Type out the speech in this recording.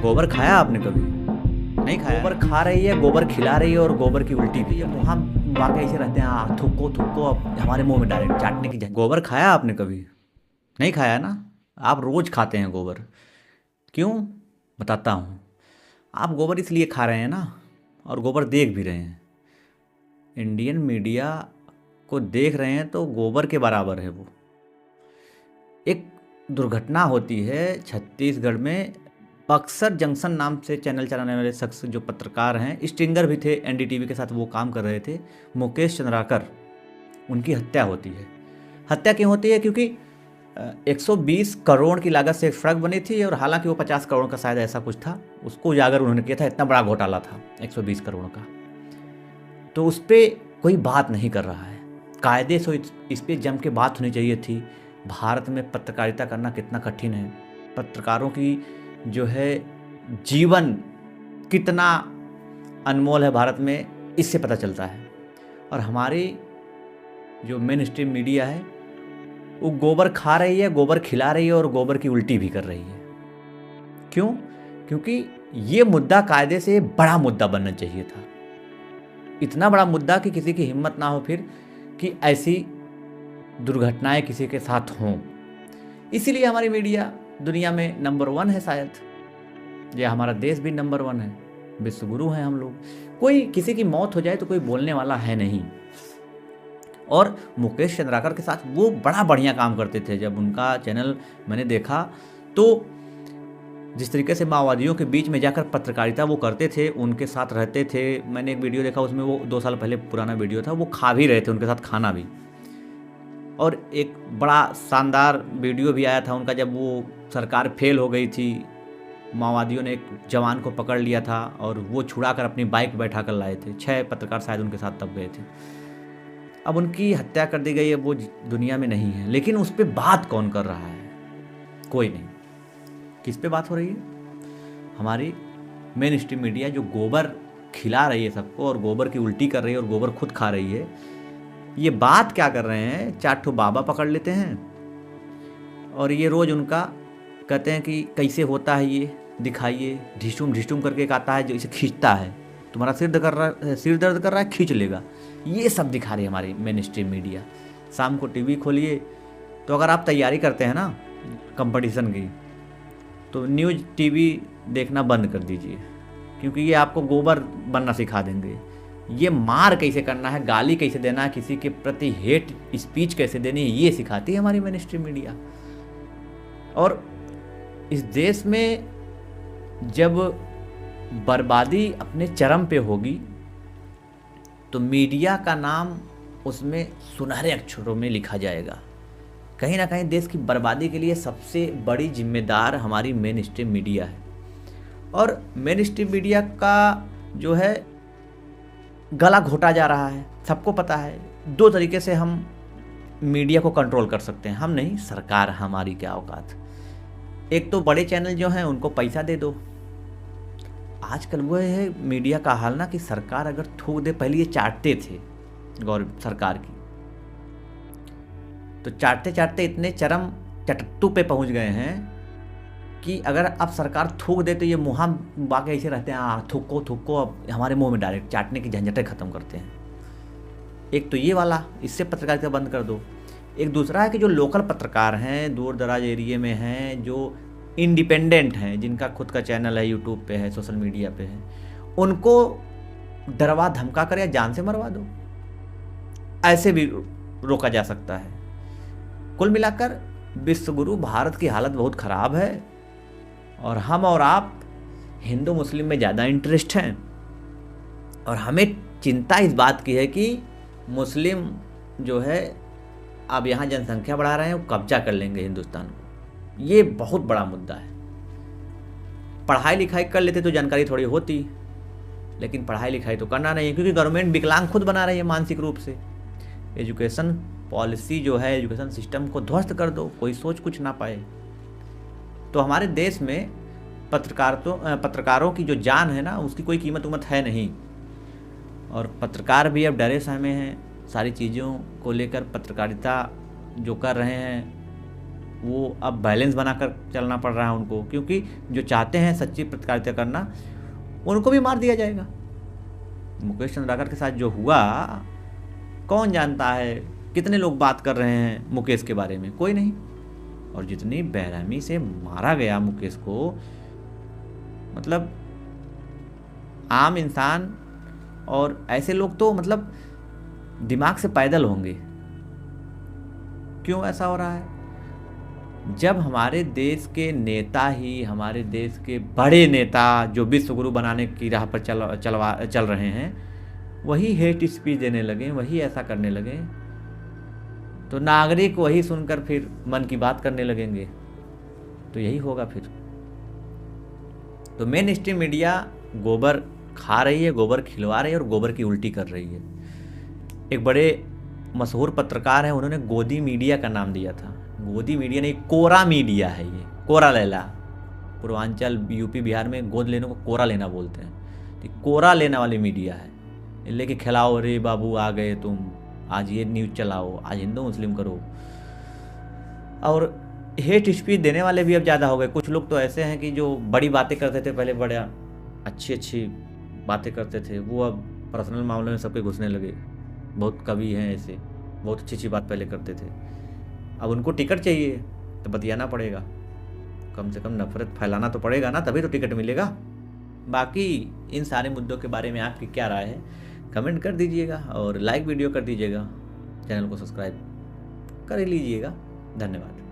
गोबर खाया आपने कभी? नहीं खाया। गोबर खा रही है, गोबर खिला रही है और गोबर की उल्टी भी है। हम वाकई ऐसे रहते हैं, थुक्को थुक्को अब हमारे मुंह में डायरेक्ट चाटने की गोबर खाया आपने कभी? नहीं खाया ना। आप रोज खाते हैं गोबर। क्यों? बताता हूँ। आप गोबर इसलिए खा रहे हैं ना, और गोबर देख भी रहे हैं। इंडियन मीडिया को देख रहे हैं तो गोबर के बराबर है वो। एक दुर्घटना होती है छत्तीसगढ़ में। बक्सर जंक्शन नाम से चैनल चलाने वाले शख्स जो पत्रकार हैं, स्टिंगर भी थे, एनडीटीवी के साथ वो काम कर रहे थे, मुकेश चंद्राकर, उनकी हत्या होती है। हत्या क्यों होती है? क्योंकि 120 करोड़ की लागत से एक सड़क बनी थी, और हालांकि वो 50 करोड़ का शायद ऐसा कुछ था, उसको उजागर उन्होंने किया था। इतना बड़ा घोटाला था 120 करोड़ का, तो उस पर कोई बात नहीं कर रहा है। कायदे से इस पर जम के बात होनी चाहिए थी। भारत में पत्रकारिता करना कितना कठिन है, पत्रकारों की जो है जीवन कितना अनमोल है भारत में, इससे पता चलता है। और हमारी जो मेन स्ट्रीम मीडिया है वो गोबर खा रही है, गोबर खिला रही है और गोबर की उल्टी भी कर रही है। क्यों? क्योंकि ये मुद्दा कायदे से बड़ा मुद्दा बनना चाहिए था। इतना बड़ा मुद्दा कि किसी की हिम्मत ना हो फिर कि ऐसी दुर्घटनाएं किसी के साथ हों। इसीलिए हमारी मीडिया दुनिया में नंबर 1 है शायद, या हमारा देश भी नंबर 1 है। विश्वगुरु हैं हम लोग। कोई किसी की मौत हो जाए तो कोई बोलने वाला है नहीं। और मुकेश चंद्राकर के साथ वो बड़ा बढ़िया काम करते थे। जब उनका चैनल मैंने देखा तो जिस तरीके से माओवादियों के बीच में जाकर पत्रकारिता वो करते थे, उनके साथ रहते थे। मैंने एक वीडियो देखा, उसमें वो 2 साल पहले पुराना वीडियो था, वो खा भी रहे थे उनके साथ खाना भी। और एक बड़ा शानदार वीडियो भी आया था उनका, जब वो सरकार फेल हो गई थी, माओवादियों ने एक जवान को पकड़ लिया था और वो छुड़ा कर अपनी बाइक बैठा कर लाए थे। 6 पत्रकार शायद उनके साथ तब गए थे। अब उनकी हत्या कर दी गई है, वो दुनिया में नहीं है। लेकिन उस पर बात कौन कर रहा है? कोई नहीं। किस पे बात हो रही है? हमारी मेन स्ट्रीम मीडिया जो गोबर खिला रही है सबको और गोबर की उल्टी कर रही है और गोबर खुद खा रही है। ये बात क्या कर रहे हैं? 4 ठो बाबा पकड़ लेते हैं और ये रोज़ उनका कहते हैं कि कैसे होता है ये दिखाइए। ढिशुम ढिशुम करके एक आता है जो इसे खींचता है, तुम्हारा सिर दर्द कर रहा है, खींच लेगा। ये सब दिखा रही है हमारी मेन स्ट्रीम मीडिया। शाम को टीवी खोलिए तो अगर आप तैयारी करते हैं ना कंपटीशन की, तो न्यूज़ टीवी देखना बंद कर दीजिए, क्योंकि ये आपको गोबर बनना सिखा देंगे। ये मार कैसे करना है, गाली कैसे देना है, किसी के प्रति हेट स्पीच कैसे देनी है, ये सिखाती है हमारी मेन स्ट्रीम मीडिया। और इस देश में जब बर्बादी अपने चरम पे होगी तो मीडिया का नाम उसमें सुनहरे अक्षरों में लिखा जाएगा। कहीं ना कहीं देश की बर्बादी के लिए सबसे बड़ी जिम्मेदार हमारी मेन स्ट्रीम मीडिया है। और मेन स्ट्रीम मीडिया का जो है गला घोटा जा रहा है, सबको पता है। 2 तरीके से हम मीडिया को कंट्रोल कर सकते हैं, हम नहीं, सरकार। हमारी क्या औकात? एक तो बड़े चैनल जो हैं उनको पैसा दे दो। आजकल वो है मीडिया का हाल ना कि सरकार अगर थूक दे, पहले ये चाटते थे सरकार की, तो चाटते चाटते इतने चरम चटट्टू पे पहुंच गए हैं कि अगर अब सरकार थूक दे तो ये मुँह बाके ऐसे रहते हैं, थूको थूको, अब हमारे मुंह में डायरेक्ट चाटने की झंझटें ख़त्म करते हैं। एक तो ये वाला, इससे पत्रकारिता बंद कर दो। एक दूसरा है कि जो लोकल पत्रकार हैं, दूर दराज एरिए में हैं, जो इंडिपेंडेंट हैं, जिनका खुद का चैनल है, यूट्यूब पे है, सोशल मीडिया पे है, उनको डरवा धमका कर या जान से मरवा दो। ऐसे भी रोका जा सकता है। कुल मिलाकर विश्वगुरु भारत की हालत बहुत ख़राब है, और हम और आप हिंदू मुस्लिम में ज़्यादा इंटरेस्ट हैं। और हमें चिंता इस बात की है कि मुस्लिम जो है अब यहाँ जनसंख्या बढ़ा रहे हैं, वो कब्जा कर लेंगे हिंदुस्तान को। ये बहुत बड़ा मुद्दा है। पढ़ाई लिखाई कर लेते तो जानकारी थोड़ी होती, लेकिन पढ़ाई लिखाई तो करना नहीं है, क्योंकि गवर्नमेंट विकलांग खुद बना रही है मानसिक रूप से। एजुकेशन पॉलिसी जो है, एजुकेशन सिस्टम को ध्वस्त कर दो, कोई सोच कुछ ना पाए। तो हमारे देश में पत्रकारों की जो जान है ना, उसकी कोई कीमत उमत है नहीं। और पत्रकार भी अब डरे सहमे हैं सारी चीज़ों को लेकर। पत्रकारिता जो कर रहे हैं वो अब बैलेंस बनाकर चलना पड़ रहा है उनको, क्योंकि जो चाहते हैं सच्ची पत्रकारिता करना उनको भी मार दिया जाएगा। मुकेश चंद्राकर के साथ जो हुआ, कौन जानता है कितने लोग बात कर रहे हैं मुकेश के बारे में, कोई नहीं। और जितनी बेरहमी से मारा गया मुकेश को, मतलब आम इंसान और ऐसे लोग तो मतलब दिमाग से पैदल होंगे। क्यों ऐसा हो रहा है? जब हमारे देश के नेता ही, हमारे देश के बड़े नेता जो विश्व गुरु बनाने की राह पर चल रहे हैं, वही हेट स्पीच देने लगे, वही ऐसा करने लगे, तो नागरिक वही सुनकर फिर मन की बात करने लगेंगे। तो यही होगा फिर। तो मेन स्ट्रीम मीडिया गोबर खा रही है, गोबर खिलवा रही है और गोबर की उल्टी कर रही है। एक बड़े मशहूर पत्रकार हैं, उन्होंने गोदी मीडिया का नाम दिया था। गोदी मीडिया नहीं, कोरा मीडिया है ये, कोरा लेला। पूर्वांचल यूपी बिहार में गोद लेने को कोरा लेना बोलते हैं, तो कोरा लेने वाली मीडिया है। लेके खिलाओ, रे बाबू आ गए तुम, आज ये न्यूज़ चलाओ, आज हिंदू मुस्लिम करो। और हेट स्पीच देने वाले भी अब ज़्यादा हो गए। कुछ लोग तो ऐसे हैं कि जो बड़ी बातें करते थे पहले, बड़ा अच्छी बातें करते थे, वो अब पर्सनल मामले में सबके घुसने लगे। बहुत कवि हैं ऐसे, बहुत अच्छी बात पहले करते थे, अब उनको टिकट चाहिए तो बतियाना पड़ेगा, कम से कम नफरत फैलाना तो पड़ेगा ना, तभी तो टिकट मिलेगा। बाकी इन सारे मुद्दों के बारे में आपकी क्या राय है, कमेंट कर दीजिएगा और लाइक वीडियो कर दीजिएगा, चैनल को सब्सक्राइब कर लीजिएगा। धन्यवाद।